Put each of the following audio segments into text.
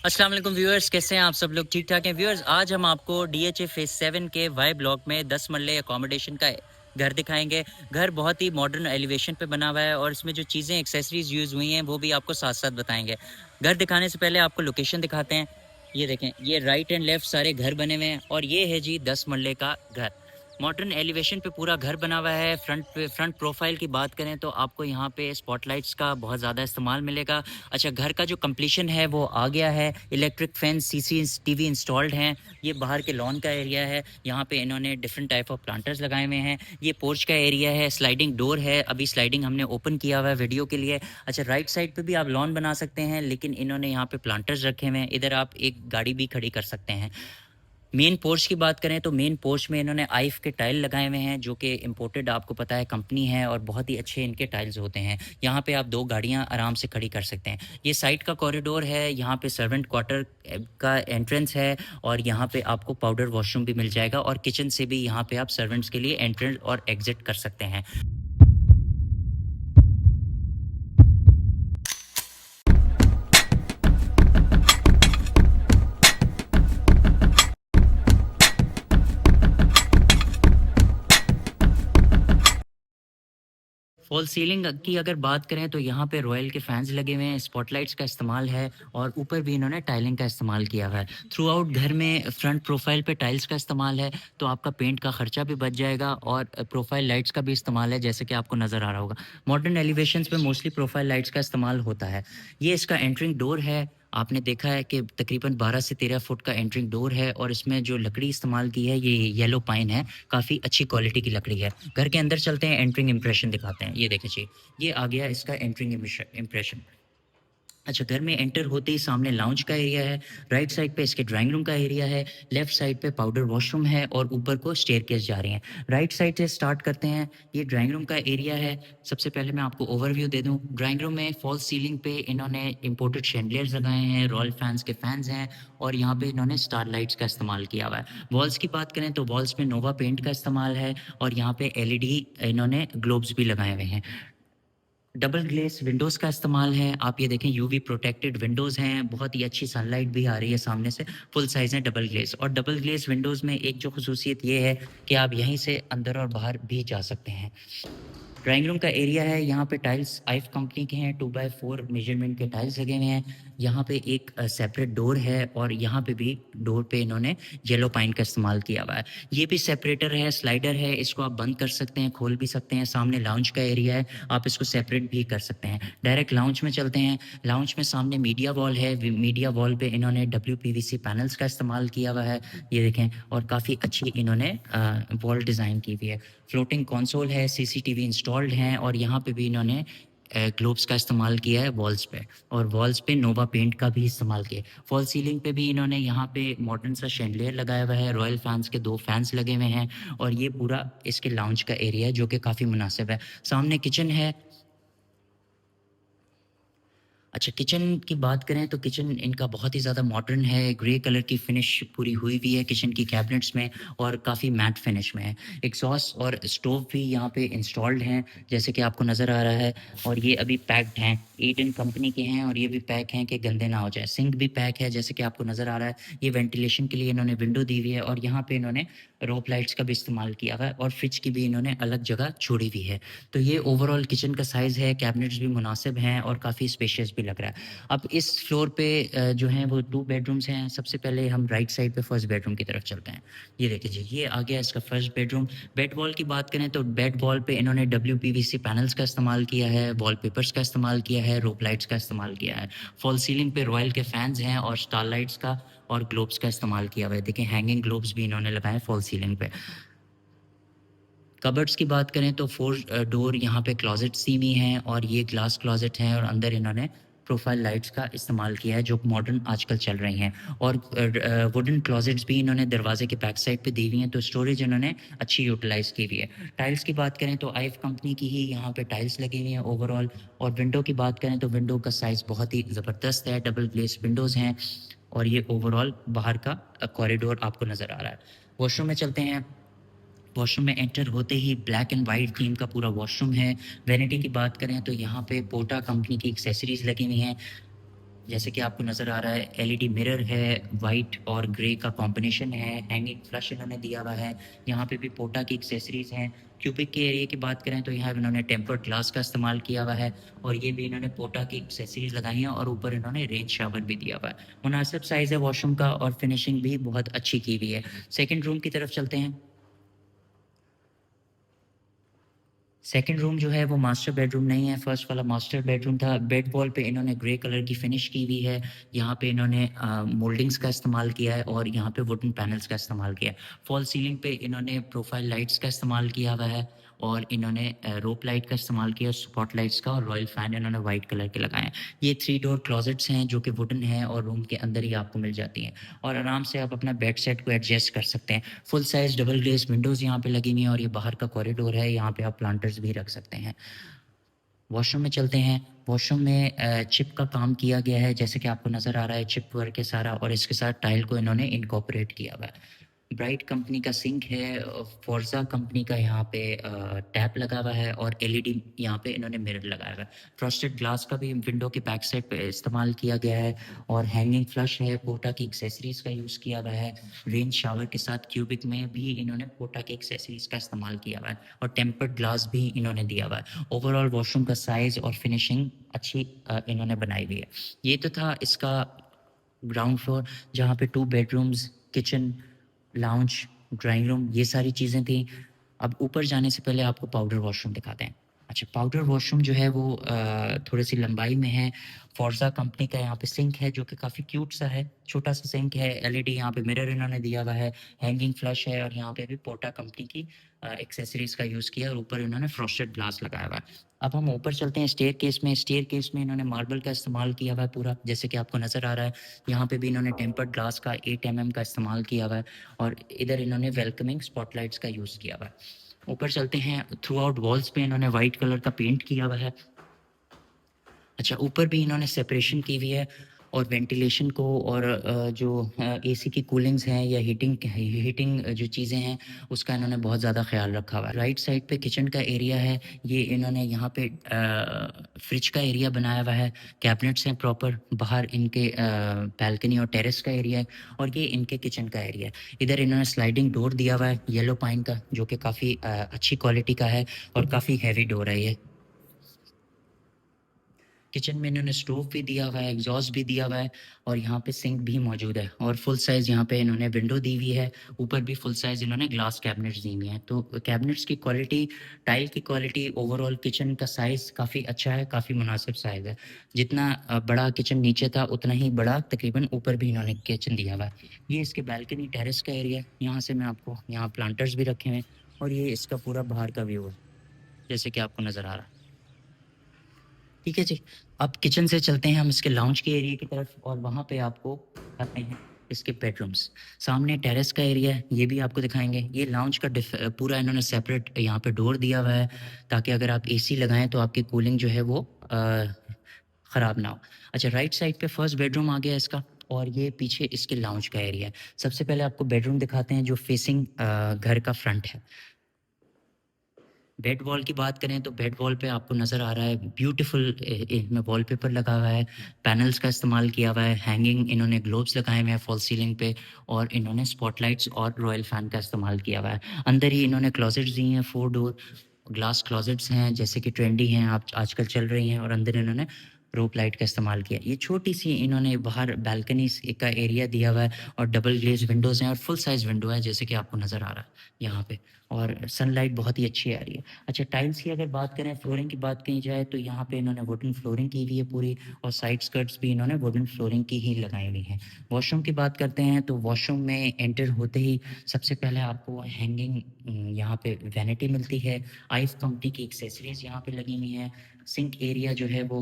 अस्सलाम वालेकुम व्यूअर्स, कैसे हैं आप सब लोग? ठीक ठाक हैं व्यूअर्स। आज हम आपको DHA फेज 7 के वाई ब्लॉक में 10 मरले अकोमोडेशन का घर दिखाएंगे। घर बहुत ही मॉडर्न एलिवेशन पे बना हुआ है और इसमें जो चीज़ें एक्सेसरीज यूज़ हुई हैं वो भी आपको साथ साथ बताएंगे। घर दिखाने से पहले आपको लोकेशन दिखाते हैं। ये देखें, ये राइट एंड लेफ्ट सारे घर बने हुए हैं और ये है जी 10 मरले का घर। मॉडर्न एलिवेशन पे पूरा घर बना हुआ है। फ्रंट प्रोफाइल की बात करें तो आपको यहाँ पे स्पॉटलाइट्स का बहुत ज़्यादा इस्तेमाल मिलेगा। अच्छा, घर का जो कंप्लीशन है वो आ गया है। इलेक्ट्रिक फैन, CCTV इंस्टॉल्ड हैं। ये बाहर के लॉन का एरिया है। यहाँ पे इन्होंने डिफरेंट टाइप ऑफ प्लांटर्स लगाए हुए हैं। ये पोर्च का एरिया है। स्लाइडिंग डोर है, अभी स्लाइडिंग हमने ओपन किया हुआ है वीडियो के लिए। अच्छा, राइट साइड पे भी आप लॉन बना सकते हैं, लेकिन इन्होंने यहाँ पे प्लांटर्स रखे हुए हैं। इधर आप एक गाड़ी भी खड़ी कर सकते हैं। मेन पोर्च की बात करें तो मेन पोर्च में इन्होंने आइफ के टाइल लगाए हुए हैं, जो कि इम्पोर्टेड आपको पता है कंपनी है और बहुत ही अच्छे इनके टाइल्स होते हैं। यहाँ पे आप 2 गाड़ियाँ आराम से खड़ी कर सकते हैं। ये साइड का कॉरिडोर है, यहाँ पे सर्वेंट क्वार्टर का एंट्रेंस है और यहाँ पे आपको पाउडर वॉशरूम भी मिल जाएगा और किचन से भी यहाँ पे आप सर्वेंट्स के लिए एंट्रेंस और एग्जिट कर सकते हैं। फॉल सीलिंग की अगर बात करें तो यहाँ पे रॉयल के फैंस लगे हुए हैं, स्पॉटलाइट्स का इस्तेमाल है और ऊपर भी इन्होंने टाइलिंग का इस्तेमाल किया हुआ है। थ्रू आउट घर में फ्रंट प्रोफाइल पे टाइल्स का इस्तेमाल है, तो आपका पेंट का खर्चा भी बच जाएगा और प्रोफाइल लाइट्स का भी इस्तेमाल है, जैसे कि आपको नज़र आ रहा होगा। मॉडर्न एलिवेशंस पे मोस्टली प्रोफाइल लाइट्स का इस्तेमाल होता है। ये इसका एंट्रिंग डोर है। आपने देखा है कि तकरीबन 12 से 13 फुट का एंट्रिंग डोर है और इसमें जो लकड़ी इस्तेमाल की है ये येलो पाइन है, काफ़ी अच्छी क्वालिटी की लकड़ी है। घर के अंदर चलते हैं, एंट्रिंग इंप्रेशन दिखाते हैं। ये देखें जी, ये आ गया इसका एंट्रिंग इंप्रेशन। अच्छा, घर में एंटर होते ही सामने लाउंज का एरिया है। राइट साइड पे इसके ड्राइंग रूम का एरिया है। लेफ्ट साइड पे पाउडर वॉशरूम है और ऊपर को स्टेयरकेस जा रही हैं। राइट साइड से स्टार्ट करते हैं। ये ड्राइंग रूम का एरिया है। सबसे पहले मैं आपको ओवरव्यू दे दूं। ड्राइंग रूम में फॉल्स सीलिंग पे इन्होंने इंपोर्टेड शैंडलियर्स लगाए हैं, रॉयल फैंस के फैंस हैं और यहाँ पे इन्होंने स्टार लाइट्स का इस्तेमाल किया हुआ है। वॉल्स की बात करें तो वॉल्स में नोवा पेंट का इस्तेमाल है और यहाँ पे LED इन्होंने ग्लोब्स भी लगाए हुए हैं। डबल ग्लेस विंडोज़ का इस्तेमाल है। आप ये देखें, यूवी प्रोटेक्टेड विंडोज़ हैं, बहुत ही अच्छी सनलाइट भी आ रही है सामने से। फुल साइज़ है डबल ग्लेस और डबल ग्लेस विंडोज़ में एक जो ख़ुसूसियत ये है कि आप यहीं से अंदर और बाहर भी जा सकते हैं। ड्राइंग रूम का एरिया है। यहाँ पे टाइल्स आइफ कंपनी के हैं, 2x4 मेजरमेंट के टाइल्स लगे हुए हैं। यहाँ पे एक सेपरेट डोर है और यहाँ पे भी डोर पे इन्होंने येलो पाइन का इस्तेमाल किया हुआ है। ये भी सेपरेटर है, स्लाइडर है, इसको आप बंद कर सकते हैं, खोल भी सकते हैं। सामने लाउंज का एरिया है, आप इसको सेपरेट भी कर सकते हैं। डायरेक्ट लाउंज में चलते हैं। लाउंज में सामने मीडिया वॉल है। मीडिया वॉल पे इन्होंने WPVC पैनल्स का इस्तेमाल किया हुआ है, ये देखें, और काफ़ी अच्छी इन्होंने वॉल डिज़ाइन की हुई है। फ्लोटिंग कंसोल है, CCTV इंस्टॉल्ड हैं और यहाँ पे भी इन्होंने ग्लोब्स का इस्तेमाल किया है वॉल्स पे और वॉल्स पे नोवा पेंट का भी इस्तेमाल किया है। फॉल सीलिंग पे भी इन्होंने यहाँ पे मॉडर्न सा शैंडलियर लगाया हुआ है। रॉयल फैंस के 2 फैंस लगे हुए हैं और ये पूरा इसके लाउंज का एरिया है, जो कि काफ़ी मुनासिब है। सामने किचन है। अच्छा, किचन की बात करें तो किचन इनका बहुत ही ज़्यादा मॉडर्न है। ग्रे कलर की फिनिश पूरी हुई हुई है किचन की कैबिनेट्स में और काफ़ी मैट फिनिश में है। एग्जॉस्ट और स्टोव भी यहाँ पे इंस्टॉल्ड हैं, जैसे कि आपको नज़र आ रहा है, और ये अभी पैक्ड हैं। ईडन कंपनी के हैं और ये भी पैक हैं कि गंदे ना हो जाए। सिंक भी पैक है, जैसे कि आपको नज़र आ रहा है। ये वेंटिलेशन के लिए इन्होंने विंडो दी हुई है और यहाँ पे इन्होंने रोप लाइट्स का भी इस्तेमाल किया हुआ है और फ्रिज की भी इन्होंने अलग जगह छोड़ी हुई है। तो ये ओवरऑल किचन का साइज़ है। कैबिनेट्स भी मुनासिब हैं और काफ़ी स्पेशियस भी लग रहा है। अब इस फ्लोर पे जो हैं वो 2 बेडरूम्स हैं। सबसे पहले हम राइट साइड पे फर्स्ट बेडरूम की तरफ चलते हैं। ये देखिए जी, ये आ गया इसका फर्स्ट बेडरूम। बेड वॉल की बात करें तो बेड वॉल पे इन्होंने WPVC पैनल्स का इस्तेमाल किया है, वॉलपेपर्स का इस्तेमाल किया है, रोप लाइट्स का इस्तेमाल किया है। फॉल सीलिंग पे रॉयल के फैंस हैं और स्टार लाइट्स का और ग्लोब्स का इस्तेमाल किया हुआ है। देखिए, हैंगिंग ग्लोब्स भी इन्होंने लगाए फॉल सीलिंग पे। कबर्ड्स की बात करें तो 4 डोर यहाँ पे क्लॉजेट्स दी हुई हैं और ये ग्लास क्लॉजेट हैं और अंदर इन्होंने प्रोफाइल लाइट्स का इस्तेमाल किया है, जो मॉडर्न आजकल चल रही हैं। और वुडन क्लॉजेट्स भी इन्होंने दरवाजे के बैक साइड पे दी हुई हैं, तो स्टोरेज इन्होंने अच्छी यूटिलाइज़ की हुई है। टाइल्स की बात करें तो आइफ कंपनी की ही यहाँ पे टाइल्स लगी हुई हैं ओवरऑल। और विंडो की बात करें तो विंडो का साइज़ बहुत ही ज़बरदस्त है, डबल ग्लेस विंडोज़ हैं और ये ओवरऑल बाहर का कॉरिडोर आपको नज़र आ रहा है। वॉशरूम में चलते हैं। वॉशरूम में एंटर होते ही ब्लैक एंड वाइट थीम का पूरा वॉशरूम है। वैनिटी की बात करें तो यहाँ पे पोटा कंपनी की एक्सेसरीज लगी हुई हैं। जैसे कि आपको नज़र आ रहा है एलईडी मिरर है, वाइट और ग्रे का कॉम्बिनेशन है, हैंगिंग फ्लश इन्होंने दिया हुआ है। यहाँ पे भी पोटा की एक्सेसरीज़ हैं। क्यूबिक के एरिया की बात करें तो यहाँ इन्होंने टेम्पर्ड ग्लास का इस्तेमाल किया हुआ है और ये भी इन्होंने पोटा की एक्सेसरीज़ लगाई हैं और ऊपर इन्होंने रेन शावर भी दिया हुआ है। मुनासिब साइज़ है वॉशरूम का और फिनिशिंग भी बहुत अच्छी की हुई है। सेकंड रूम की तरफ चलते हैं। सेकंड रूम जो है वो मास्टर बेडरूम नहीं है, फर्स्ट वाला मास्टर बेडरूम था। बेड वॉल पे इन्होंने ग्रे कलर की फिनिश की हुई है। यहाँ पे इन्होंने मोल्डिंग्स का इस्तेमाल किया है और यहाँ पे वुडन पैनल्स का इस्तेमाल किया है। फॉल सीलिंग पे इन्होंने प्रोफाइल लाइट्स का इस्तेमाल किया हुआ है और इन्होंने रोप लाइट का इस्तेमाल किया, स्पॉट लाइट्स का, और रॉयल फैन इन्होंने वाइट कलर के लगाए हैं। ये 3 डोर क्लोजेट्स हैं जो कि वुडन है और रूम के अंदर ही आपको मिल जाती हैं और आराम से आप अपना बेड सेट को एडजस्ट कर सकते हैं। फुल साइज़ डबल ग्लेज़ विंडोज़ यहाँ पे लगी हुई हैं और ये बाहर का कॉरिडोर है, यहाँ पे आप प्लांटर्स भी रख सकते हैं। वॉशरूम में चलते हैं। वॉशरूम में चिप का काम किया गया है, जैसे कि आपको नज़र आ रहा है चिप वर्क है सारा और इसके साथ टाइल को इन्होंने इनकॉर्पोरेट किया हुआ है। ब्राइट कंपनी का सिंक है, फोर्जा कंपनी का यहाँ पे टैप लगा हुआ है और एलईडी यहाँ पे इन्होंने मिरर लगाया हुआ है। फ्रॉस्टेड ग्लास का भी विंडो के बैक साइड पे इस्तेमाल किया गया है और हैंगिंग फ्लश है, पोटा की एक्सेसरीज का यूज़ किया हुआ है। रेन शावर के साथ क्यूबिक में भी इन्होंने पोटा की एक्सेसरीज का इस्तेमाल किया हुआ है और टेम्पर्ड ग्लास भी इन्होंने दिया हुआ है। ओवरऑल वॉशरूम का साइज़ और फिनिशिंग अच्छी इन्होंने बनाई हुई है। ये तो था इसका ग्राउंड फ्लोर, जहाँ पे 2 bedrooms, kitchen, lounge, drawing room, ये सारी चीज़ें थी। अब ऊपर जाने से पहले आपको पाउडर वॉशरूम दिखाते हैं। अच्छा, पाउडर वॉशरूम जो है वो थोड़ी-सी लंबाई में है। फोर्ज़ा कंपनी का यहाँ पे सिंक है जो कि काफ़ी क्यूट सा है, छोटा-सा सिंक है। एलईडी यहाँ पे मिरर इन्होंने दिया हुआ है, हैंगिंग फ्लश है और यहाँ पे भी पोटा कंपनी की एक्सेसरीज़ का यूज़ किया है और ऊपर इन्होंने फ्रॉस्टेड ग्लास लगाया हुआ है। अब हम ऊपर चलते हैं स्टेयरकेस में। स्टेयरकेस में इन्होंने मार्बल का इस्तेमाल किया हुआ है पूरा, जैसे कि आपको नज़र आ रहा है। यहाँ पे भी इन्होंने टेम्पर्ड ग्लास का 8 एमएम का इस्तेमाल किया हुआ है और इधर इन्होंने वेलकमिंग स्पॉटलाइट्स का यूज़ किया हुआ है। ऊपर चलते हैं। थ्रू आउट वॉल्स पे इन्होंने वाइट कलर का पेंट किया हुआ है। अच्छा, ऊपर भी इन्होंने सेपरेशन की हुई है और वेंटिलेशन को और जो एसी की कूलिंग्स हैं या हीटिंग जो चीज़ें हैं, उसका इन्होंने बहुत ज़्यादा ख़्याल रखा हुआ है। राइट साइड पे किचन का एरिया है, ये इन्होंने यहाँ पे फ्रिज का एरिया बनाया हुआ है, कैबिनेट्स हैं प्रॉपर, बाहर इनके बालकनी और टेरेस का एरिया है और ये इनके किचन का एरिया है। इधर इन्होंने स्लाइडिंग डोर दिया हुआ है येलो पाइन का, जो कि काफ़ी अच्छी क्वालिटी का है और काफ़ी हैवी डोर है ये। किचन में इन्होंने स्टोव भी दिया हुआ है, एग्जॉस्ट भी दिया हुआ है और यहाँ पे सिंक भी मौजूद है और फुल साइज़ यहाँ पे इन्होंने विंडो दी हुई है। ऊपर भी फुल साइज़ इन्होंने ग्लास कैबिनेट्स दी हुई हैं। तो कैबिनेट्स की क्वालिटी, टाइल की क्वालिटी, ओवरऑल किचन का साइज़ काफ़ी अच्छा है, काफ़ी मुनासिब साइज़ है। जितना बड़ा किचन नीचे था उतना ही बड़ा तकरीबन ऊपर भी इन्होंने किचन दिया हुआ है। ये इसके बालकनी टेरेस का एरिया है। यहाँ से मैं आपको, यहाँ प्लांटर्स भी रखे हुए हैं और ये इसका पूरा बाहर का व्यू है, जैसे कि आपको नज़र आ रहा है। ठीक है जी। अब किचन से चलते हैं हम इसके लाउंज के एरिया की तरफ और वहाँ पे आपको दिखाते हैं इसके बेडरूम्स। सामने टेरेस का एरिया है, ये भी आपको दिखाएँगे। ये लाउंज का पूरा इन्होंने सेपरेट यहाँ पे डोर दिया हुआ है ताकि अगर आप एसी लगाएँ तो आपकी कूलिंग जो है वो ख़राब ना हो। अच्छा, राइट साइड पे फर्स्ट बेडरूम आ गया इसका और ये पीछे इसके लाउंज का एरिया है। सबसे पहले आपको बेडरूम दिखाते हैं जो फेसिंग घर का फ्रंट है। बेड वॉल की बात करें तो बेड वॉल पे आपको नज़र आ रहा है ब्यूटीफुल में वॉलपेपर लगा हुआ है, पैनल्स का इस्तेमाल किया हुआ है, हैंगिंग इन्होंने ग्लोब्स लगाए हुए हैं फॉल सीलिंग पे और इन्होंने स्पॉटलाइट्स और रॉयल फैन का इस्तेमाल किया हुआ है। अंदर ही इन्होंने क्लोजेट्स दिए हैं, 4 डोर ग्लास क्लोजेट्स हैं जैसे कि ट्रेंडी हैं, आप आजकल चल रही हैं और अंदर इन्होंने रोप लाइट का इस्तेमाल किया। ये छोटी-सी इन्होंने बाहर बालकनी का एरिया दिया हुआ है और डबल ग्लेज़ विंडोज़ हैं और फुल साइज़ विंडो है जैसे कि आपको नज़र आ रहा है यहाँ पे और सनलाइट बहुत ही अच्छी आ रही है। अच्छा, टाइल्स की अगर बात करें, फ्लोरिंग की बात की जाए तो यहाँ पे इन्होंने वुडन फ्लोरिंग की हुई है पूरी और साइड स्कर्ट्स भी इन्होंने वुडन फ्लोरिंग की ही लगाई हुई हैं। वॉशरूम की बात करते हैं तो वॉशरूम में एंटर होते ही सबसे पहले आपको हैंगिंग यहाँ पे वैनिटी मिलती है। आइस कंपनी की एक्सेसरीज़ यहाँ पे लगी हुई हैं। सिंक एरिया जो है वो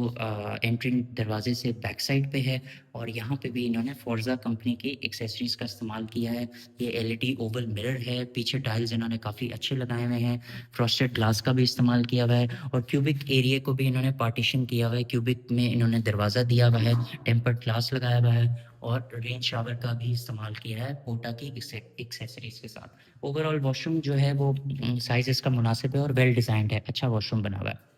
एंट्रिंग दरवाजे से बैक साइड पे है और यहाँ पे भी इन्होंने फोर्जा कंपनी की एक्सेसरीज़ का इस्तेमाल किया है। ये एलईडी ओवल मिरर है, पीछे टाइल्स इन्होंने काफ़ी अच्छे लगाए हुए हैं, फ्रॉस्टेड ग्लास का भी इस्तेमाल किया हुआ है और क्यूबिक एरिया को भी इन्होंने पार्टीशन किया हुआ है। क्यूबिक में इन्होंने दरवाज़ा दिया हुआ है, टेम्पर्ड ग्लास लगाया हुआ है और रेन शावर का भी इस्तेमाल किया है पोटा की एक्सेसरीज़ के साथ। ओवरऑल वॉशरूम जो है वो साइज़ इसका मुनासिब है और वेल डिज़ाइंड है, अच्छा वॉशरूम बना हुआ है।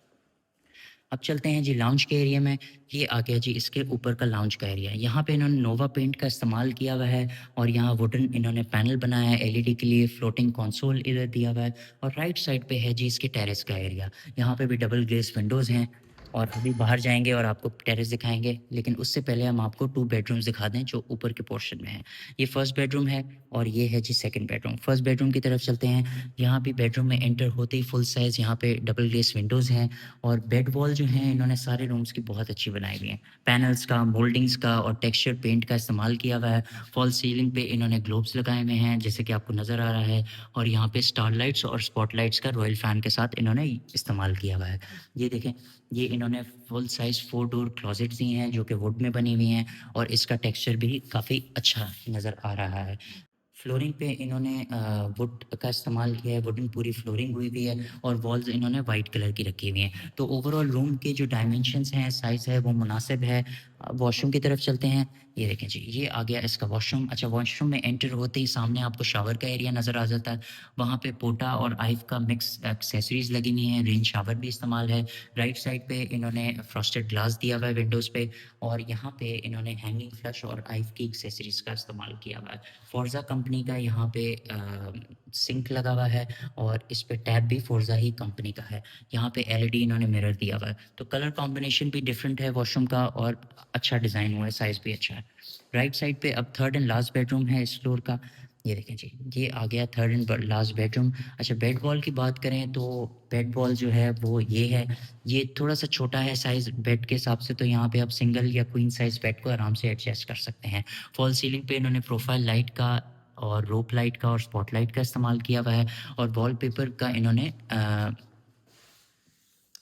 अब चलते हैं जी लाउंज के एरिया में। ये आ गया जी इसके ऊपर का लाउंज का एरिया। यहाँ पे इन्होंने नोवा पेंट का इस्तेमाल किया हुआ है और यहाँ वुडन इन्होंने पैनल बनाया है एलईडी के लिए, फ्लोटिंग कंसोल इधर दिया हुआ है और राइट साइड पे है जी इसके टेरेस का एरिया। यहाँ पे भी डबल ग्लेज़ विंडोज़ हैं और अभी बाहर जाएँगे और आपको टेरेस दिखाएँगे, लेकिन उससे पहले हम आपको 2 बेडरूम्स दिखा दें जो ऊपर के पोर्शन में हैं। ये फर्स्ट बेडरूम है और ये है जी सेकंड बेडरूम। फर्स्ट बेडरूम की तरफ चलते हैं। यहाँ भी बेडरूम में एंटर होते ही फुल साइज़ यहाँ पे डबल ग्लेज़ विंडोज़ हैं और बेड वॉल जो हैं इन्होंने सारे रूम्स की बहुत अच्छी बनाई हुई हैं। पैनल्स का, मोल्डिंग्स का और टेक्सचर पेंट का इस्तेमाल किया हुआ है। फॉल सीलिंग पे इन्होंने ग्लोब्स लगाए हुए हैं जैसे कि आपको नज़र आ रहा है और यहाँ पे स्टारलाइट्स और स्पॉटलाइट्स का रॉयल फैन के साथ इन्होंने इस्तेमाल किया हुआ है। ये देखें, ये इन्होंने फुल साइज़ 4 डोर क्लोजेट्स दिए हैं जो कि वुड में बनी हुई हैं और इसका टेक्सचर भी काफ़ी अच्छा नज़र आ रहा है। फ्लोरिंग पे इन्होंने वुड का इस्तेमाल किया है, वुडन पूरी फ्लोरिंग हुई हुई है और वॉल्स इन्होंने वाइट कलर की रखी हुई हैं। तो ओवरऑल रूम के जो डायमेंशंस हैं, साइज़ है वो मुनासिब है। वॉशरूम की तरफ चलते हैं। ये देखें जी, ये आ गया इसका वॉशरूम। अच्छा, वॉशरूम में एंटर होते ही सामने आपको शावर का एरिया नज़र आ जाता है। वहाँ पे पोटा और आइव का मिक्स एक्सेसरीज़ लगी हुई हैं, रेन शावर भी इस्तेमाल है। राइट साइड पे इन्होंने फ्रॉस्टेड ग्लास दिया हुआ है विंडोज़ पे और यहाँ पे इन्होंने हैंगिंग फ्लश और आइव की एक्सेसरीज़ का इस्तेमाल किया हुआ है। फोर्ज़ा कंपनी का यहाँ पे सिंक लगा हुआ है और इस पे टैप भी फोर्ज़ा ही कंपनी का है। यहाँ पे एलईडी इन्होंने मिरर दिया हुआ है। तो कलर कॉम्बिनेशन भी डिफरेंट है वॉशरूम का और अच्छा डिज़ाइन हुआ है, साइज़ भी अच्छा है। राइट साइड पे अब थर्ड एंड लास्ट बेडरूम है इस फ्लोर का। ये देखें जी, ये आ गया थर्ड एंड लास्ट बेडरूम। अच्छा, बेड वॉल की बात करें तो बेड वॉल जो है वो ये है। ये थोड़ा-सा छोटा है साइज़ बेड के हिसाब से, तो यहाँ पे आप सिंगल या क्वीन साइज़ बेड को आराम से एडजस्ट कर सकते हैं। फॉल सीलिंग पे इन्होंने प्रोफाइल लाइट का और रोप लाइट का और स्पॉटलाइट का इस्तेमाल किया हुआ है और वॉलपेपर का इन्होंने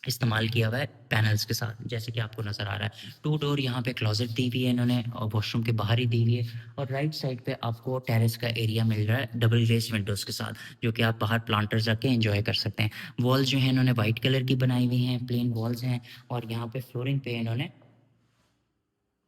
इस्तेमाल किया हुआ है पैनल्स के साथ, जैसे कि आपको नज़र आ रहा है। 2 डोर यहाँ पे क्लोज़ेट दी हुई है इन्होंने और वॉशरूम के बाहर ही दी हुई है और राइट साइड पे आपको टेरेस का एरिया मिल रहा है डबल ग्लेज़ विंडोज़ के साथ, जो कि आप बाहर प्लांटर्स रख के एन्जॉय कर सकते हैं। वॉल्स जो हैं इन्होंने वाइट कलर की बनाई हुई हैं, प्लेन वॉल्स हैं और यहाँ पे फ्लोरिंग पे इन्होंने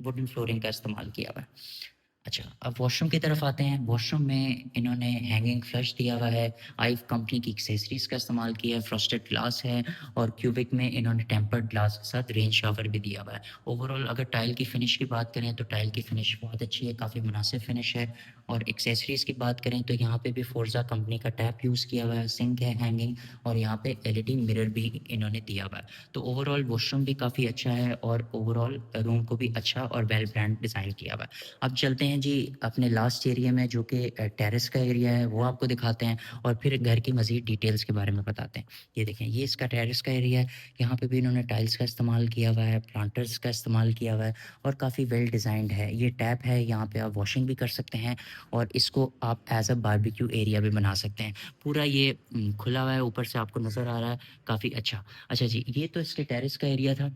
वुडन फ्लोरिंग का इस्तेमाल किया हुआ है। अच्छा, अब वॉशरूम की तरफ आते हैं। वॉशरूम में इन्होंने हैंगिंग फ्लश दिया हुआ है, आइव कंपनी की एक्सेसरीज़ का इस्तेमाल किया है, फ्रॉस्टेड ग्लास है और क्यूबिक में इन्होंने टेम्पर्ड ग्लास के साथ रेन शावर भी दिया हुआ है। ओवरऑल अगर टाइल की फिनिश की बात करें तो टाइल की फिनिश बहुत अच्छी है, काफ़ी मुनासिब फिनिश है और एक्सेसरीज़ की बात करें तो यहाँ पे भी फोर्ज़ा कंपनी का टैप यूज़ किया हुआ है, सिंक है हैंगिंग और यहाँ पे एलईडी मिरर भी इन्होंने दिया हुआ है। तो ओवरऑल वॉशरूम भी काफ़ी अच्छा है और ओवरऑल रूम को भी अच्छा और वेल ब्रांड डिज़ाइन किया हुआ है। अब चलते हैं जी अपने लास्ट एरिया में जो कि टेरेस का एरिया है, वो आपको दिखाते हैं और फिर घर की मज़ीद डिटेल्स के बारे में बताते हैं। ये देखें, ये इसका टेरेस का एरिया है। यहाँ पे भी इन्होंने टाइल्स का इस्तेमाल किया हुआ है, प्लांटर्स का इस्तेमाल किया हुआ है और काफ़ी वेल डिज़ाइंड है। ये टैप है, यहाँ पे आप वॉशिंग भी कर सकते हैं और इसको आप एज़ अ बारबेक्यू एरिया भी बना सकते हैं। पूरा ये खुला हुआ है, ऊपर से आपको नज़र आ रहा है, काफ़ी अच्छा। अच्छा जी, ये तो इसके टेरेस का एरिया था।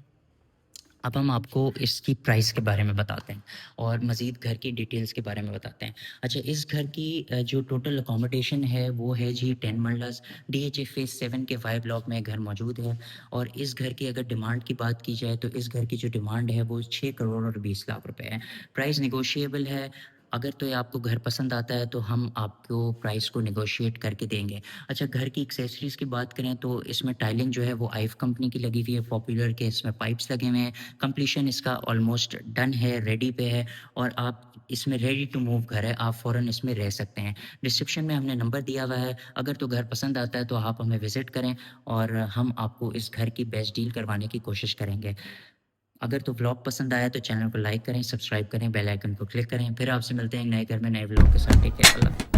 अब हम आपको इसकी प्राइस के बारे में बताते हैं और मज़ीद घर की डिटेल्स के बारे में बताते हैं। अच्छा, इस घर की जो टोटल अकोमोडेशन है वो है जी 10 मरलास डीएचए फेज़ 7 के वाई ब्लॉक में घर मौजूद है और इस घर की अगर डिमांड की बात की जाए तो इस घर की जो डिमांड है वो 6 करोड़ और 20 लाख रुपए है। प्राइस नेगोशिएबल है। अगर तो ये आपको घर पसंद आता है तो हम आपको प्राइस को नेगोशिएट करके देंगे। अच्छा, घर की एक्सेसरीज़ की बात करें तो इसमें टाइलिंग जो है वो आइव कंपनी की लगी हुई है, पॉपुलर के इसमें पाइप्स लगे हुए हैं। कंप्लीशन इसका ऑलमोस्ट डन है, रेडी पे है और आप इसमें रेडी टू मूव घर है, आप फ़ौरन इसमें रह सकते हैं। डिस्क्रिप्शन में हमने नंबर दिया हुआ है, अगर तो घर पसंद आता है तो आप हमें विज़िट करें और हम आपको इस घर की बेस्ट डील करवाने की कोशिश करेंगे। अगर तो व्लॉग पसंद आया तो चैनल को लाइक करें, सब्सक्राइब करें, बेल आइकन को क्लिक करें। फिर आपसे मिलते हैं नए घर में नए व्लॉग के साथ। टेक केयर, अल्लाह।